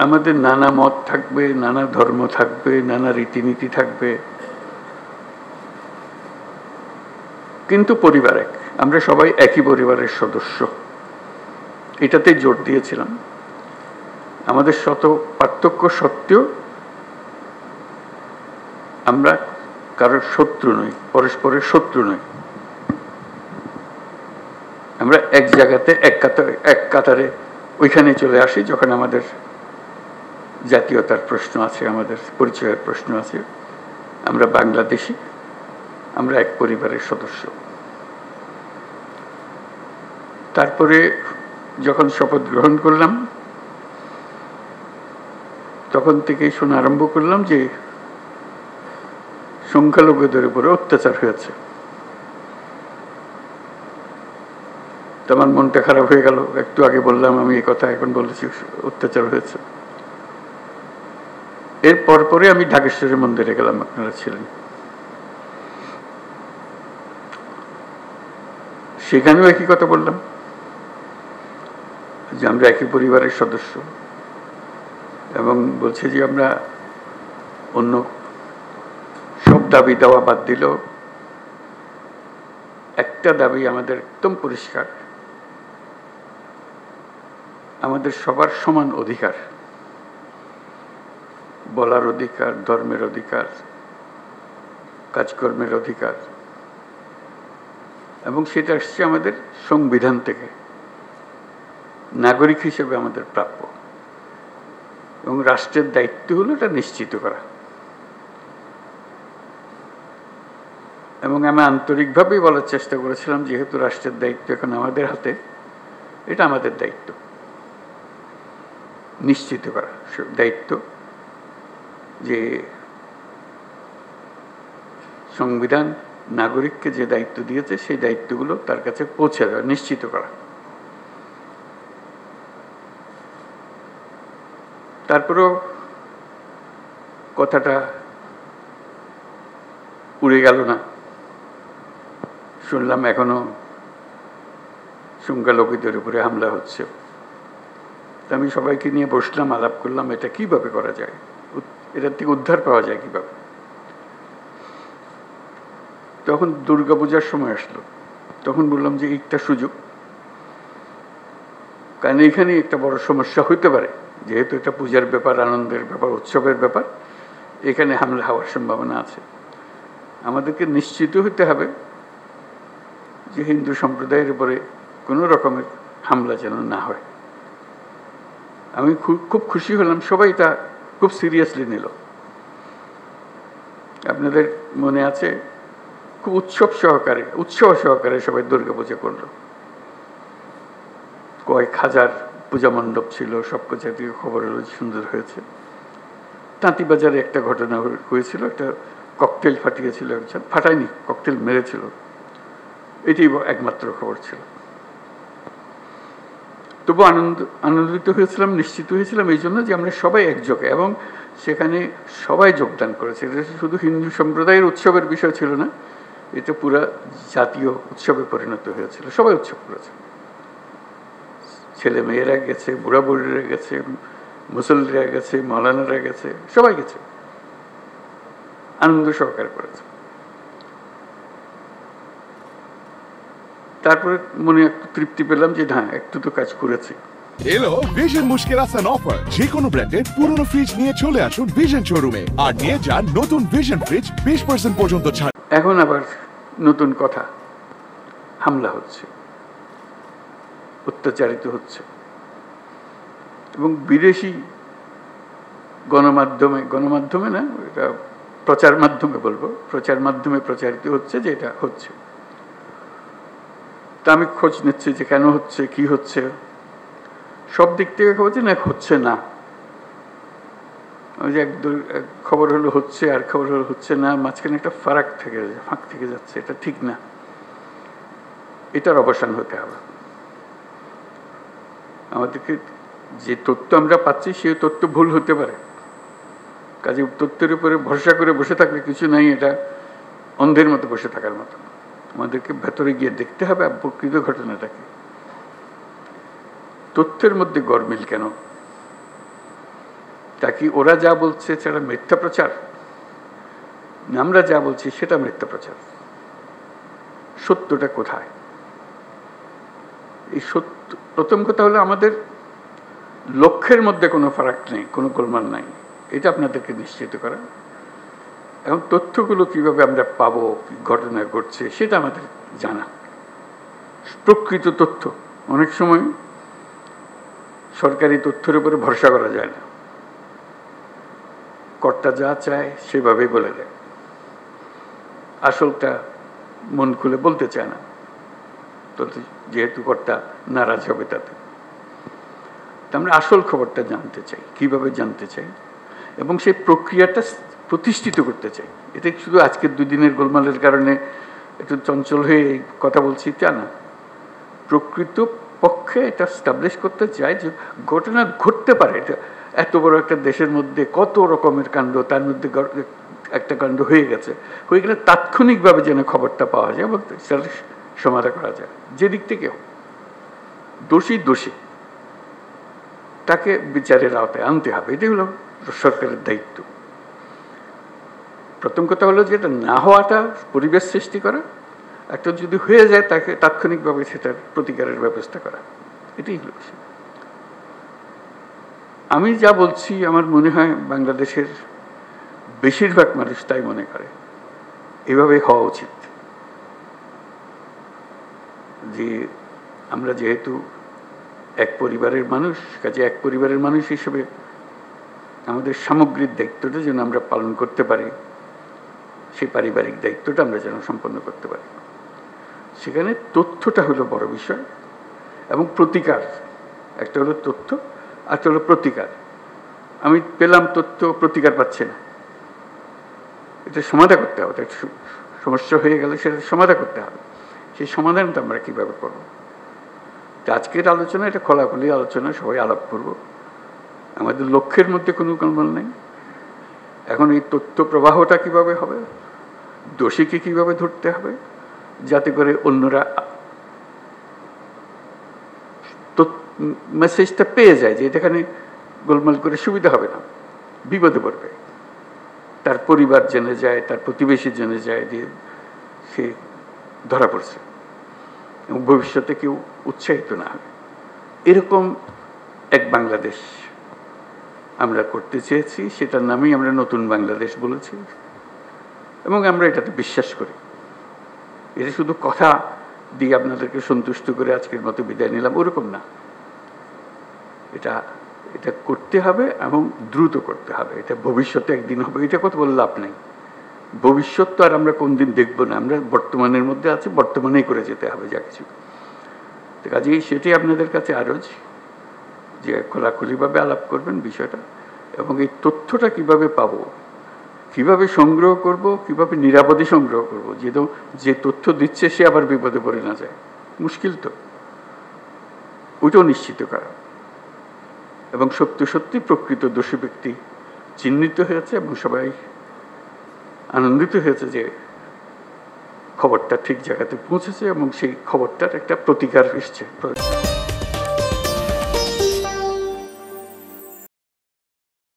আমাদের নানা মত থাকবে, নানা ধর্ম থাকবে, নানা রীতিনীতি থাকবে, কিন্তু পরিবার এক, আমরা সবাই একই পরিবারের সদস্য, এটাতে জোর দিয়েছিলাম। আমাদের শত পার্থক্য সত্ত্বেও আমরা কারোর শত্রু নই, পরস্পরের শত্রু নই। আমরা এক জায়গাতে এক কাতারে ওইখানে চলে আসি যখন আমাদের জাতীয়তার প্রশ্ন আছে, আমাদের পরিচয়ের প্রশ্ন আছে। আমরা বাংলাদেশি, আমরা এক পরিবারের সদস্য। তারপরে যখন শপথ গ্রহণ করলাম তখন থেকেই শোনা আরম্ভ করলাম যে সংখ্যালঘুদের উপরে অত্যাচার হয়েছে। তো আমার মনটা খারাপ হয়ে গেল। একটু আগে বললাম আমি এই কথা, এখন বলেছি অত্যাচার হয়েছে। এর পরে আমি ঢাকেশ্বরী মন্দিরে গেলাম, আপনারা ছিলেন। সেখানেও একই কথা বললাম যে আমরা একই পরিবারের সদস্য, এবং বলছে যে আমরা অন্য সব দাবি দেওয়া বাদ দিল, একটা দাবি আমাদের একদম পরিষ্কার, আমাদের সবার সমান অধিকার, বলার অধিকার, ধর্মের অধিকার, কাজকর্মের অধিকার, এবং সেটা আসছে আমাদের সংবিধান থেকে, নাগরিক হিসেবে আমাদের প্রাপ্য, এবং রাষ্ট্রের দায়িত্ব হলো এটা নিশ্চিত করা। এবং আমি আন্তরিকভাবেই বলার চেষ্টা করেছিলাম যেহেতু রাষ্ট্রের দায়িত্ব এখন আমাদের হাতে, এটা আমাদের দায়িত্ব নিশ্চিত করা, দায়িত্ব যে সংবিধান নাগরিককে যে দায়িত্ব দিয়েছে সেই দায়িত্বগুলো তার কাছে পৌঁছে দেওয়া, নিশ্চিত করা। তারপরেও কথাটা উড়ে গেল না, শুনলাম এখনো সংখ্যালঘুদের উপরে হামলা হচ্ছে। আমি সবাইকে নিয়ে বসলাম, আলাপ করলাম এটা কিভাবে করা যায়, এটার থেকে উদ্ধার পাওয়া যায় কিভাবে। তখন দুর্গাপূজার সময় আসলো, তখন বললাম যে একটা সুযোগ, কারণ এখানে একটা বড় সমস্যা হইতে পারে, যেহেতু এটা পূজার ব্যাপার, আনন্দের ব্যাপার, উৎসবের ব্যাপার, এখানে হামলা হওয়ার সম্ভাবনা আছে। আমাদেরকে নিশ্চিত হতে হবে যে হিন্দু সম্প্রদায়ের উপরে কোনো রকমের হামলা যেন না হয়। আমি খুব খুশি হলাম, সবাই তা খুব সিরিয়াসলি নিল। আপনাদের মনে আছে খুব উৎসব সহকারে সবাই দুর্গাপূজা করলো। কয়েক হাজার পূজা মণ্ডপ ছিল, সব জাতীয় খবর হলো সুন্দর হয়েছে। তাঁতিবাজারে একটা ঘটনা হয়েছিল, একটা ককটেল ফাটিয়েছিল একজন, ফাটায়নি, ককটেল মেরেছিল, এটি একমাত্র খবর ছিল। তবু আনন্দিত হয়েছিলাম, নিশ্চিত হয়েছিলাম এই জন্য যে আমরা সবাই একযোগে, এবং সেখানে সবাই যোগদান করেছে। এটা শুধু হিন্দু সম্প্রদায়ের উৎসবের বিষয় ছিল না, এটা পুরা জাতীয় উৎসবে পরিণত হয়েছিল। সবাই উৎসব করেছে, ছেলে মেয়েরা গেছে, বুড়া বুড়িরা গেছে, মুসল্লিরা গেছে, মৌলানারা গেছে, সবাই গেছে, আনন্দ সহকারে করেছে। তারপরে মনে একটু তৃপ্তি পেলাম যে না, একটু তো কাজ করেছি। এলো ভিশন মুশকিল আসান অফার। যে কোনো ব্র্যান্ডের পুরনো ফ্রিজ নিয়ে চলে আসুন ভিশন শোরুমে আর নিয়ে যান নতুন ভিশন ফ্রিজ 20% পর্যন্ত ছাড়। এখন আবার নতুন কথা, হামলা হচ্ছে, অত্যাচারিত হচ্ছে, এবং বিদেশি গণমাধ্যমে না, এটা প্রচার মাধ্যমে বলবো, প্রচার মাধ্যমে প্রচারিত হচ্ছে যে এটা হচ্ছে। তা আমি খোঁজ নিচ্ছি যে কেন হচ্ছে, কি হচ্ছে, সব দিক থেকে খবর যে না হচ্ছে না। ওই যে এক খবর হলো হচ্ছে, আর খবর হলো হচ্ছে না, মাঝখানে একটা ফাঁক থেকে যাচ্ছে, এটা ঠিক না, এটার অবসান হতে হবে। আমাদেরকে যে তথ্য আমরা পাচ্ছি সেই তথ্য ভুল হতে পারে, কাজে তথ্যের উপরে ভরসা করে বসে থাকলে কিছু নাই, এটা অন্ধের মতো বসে থাকার মতো। আমাদেরকে ভেতরে গিয়ে দেখতে হবে প্রকৃত ঘটনাটাকে, তথ্যের মধ্যে গরমিল কেন, তা কি ওরা যা বলছে সেটা মিথ্যা প্রচার, না আমরা যা বলছি সেটা মিথ্যা প্রচার? সত্যটা কোথায়? এই সত্য, প্রথম কথা হলো আমাদের লক্ষ্যের মধ্যে কোনো ফারাক নেই, কোনো গোলমাল নাই, এটা আপনাদেরকে নিশ্চিত করা। এবং তথ্যগুলো কিভাবে আমরা পাবো, কি ঘটনা ঘটছে সেটা আমাদের জানা, প্রকৃত তথ্য। অনেক সময় সরকারি তথ্যের উপরে ভরসা করা যায় না, কর্তা যা চায় সেভাবেই বলে দেয়, আসলটা মন খুলে বলতে চায় না, তো যেহেতু কর্তা নারাজ হবে তাতে। আমরা আসল খবরটা জানতে চাই, কিভাবে জানতে চাই, এবং সেই প্রক্রিয়াটা প্রতিষ্ঠিত করতে চাই। এটা শুধু আজকের দুদিনের গোলমালের কারণে একটু চঞ্চল হয়ে কথা বলছি তা না, প্রকৃত পক্ষে এটা স্টাবলিশ করতে চাই যে ঘটনা ঘটতে পারে। এটা এত বড় একটা দেশের মধ্যে কত রকমের কাণ্ড, তার মধ্যে একটা কাণ্ড হয়ে গেছে, হয়ে গেলে তাৎক্ষণিকভাবে যেন খবরটা পাওয়া যায় এবং সেটা সমাধান করা যায়। যে দিক থেকে দোষী দোষী, তাকে বিচারের আওতায় আনতে হবে, এটাই হলো সরকারের দায়িত্ব। প্রথম কথা হলো যে এটা না হওয়াটা পরিবেশ সৃষ্টি করা, একটা যদি হয়ে যায় তাকে তাৎক্ষণিকভাবে সেটার প্রতিকারের ব্যবস্থা করা, এটাই হলো। আমি যা বলছি আমার মনে হয় বাংলাদেশের বেশিরভাগ মানুষ তাই মনে করে, এভাবে হওয়া উচিত। যে আমরা যেহেতু এক পরিবারের মানুষ, কাজে এক পরিবারের মানুষ হিসেবে আমাদের সামগ্রিক দায়িত্বটা যেন আমরা পালন করতে পারি, সেই পারিবারিক দায়িত্বটা আমরা যেন সম্পন্ন করতে পারি। সেখানে তথ্যটা হলো বড় বিষয়, এবং প্রতিকার। একটা হলো তথ্য, একটা হলো প্রতিকার। আমি পেলাম তথ্য, প্রতিকার পাচ্ছে না, এটা সমাধান করতে হবে। একটা সমস্যা হয়ে গেলে সেটা সমাধান করতে হবে। সেই সমাধানটা আমরা কীভাবে করবো? আজকের আলোচনা এটা খোলাখুলি আলোচনা, সবাই আলাপ করব। আমাদের লক্ষ্যের মধ্যে কোনো গোলমাল নেই। এখন এই তথ্য প্রবাহটা কিভাবে হবে, দোষীকে কিভাবে ধরতে হবে, যাতে করে অন্যরা মেসেজটা পেয়ে যায় যে এখানে গোলমাল করে সুবিধা হবে না, বিপদে পড়বে, তার পরিবার জেনে যায়, তার প্রতিবেশী জেনে যায় যে সে ধরা পড়ছে, এবং ভবিষ্যতে কেউ উৎসাহিত না হবে। এরকম এক বাংলাদেশ আমরা করতে চেয়েছি, সেটার নামেই আমরা নতুন বাংলাদেশ বলেছি, এবং আমরা এটাতে বিশ্বাস করি। এটা শুধু কথা দিয়ে আপনাদেরকে সন্তুষ্ট করে আজকের মতো বিদায় নিলাম ওরকম না, এটা এটা করতে হবে এবং দ্রুত করতে হবে। এটা ভবিষ্যতে একদিন হবে, এটা কথা বলে লাভ নেই। ভবিষ্যৎ তো আর আমরা কোন দিন দেখবো না, আমরা বর্তমানের মধ্যে আছি, বর্তমানেই করে যেতে হবে যা কিছু। কাজেই সেটাই আপনাদের কাছে আরজ, যে খোলাখুলিভাবে আলাপ করবেন বিষয়টা, এবং এই তথ্যটা কিভাবে পাবো, কিভাবে সংগ্রহ করব, কিভাবে নিরাপদে সংগ্রহ করব, যে তথ্য দিচ্ছে সে আবার বিপদে পড়ে না যায়, মুশকিল তো, ওইটাও নিশ্চিত করা। এবং সত্যি সত্যি প্রকৃত দোষী ব্যক্তি চিহ্নিত হয়েছে এবং সবাই আনন্দিত হয়েছে যে খবরটা ঠিক জায়গাতে পৌঁছেছে এবং সেই খবরটার একটা প্রতিকার এসছে।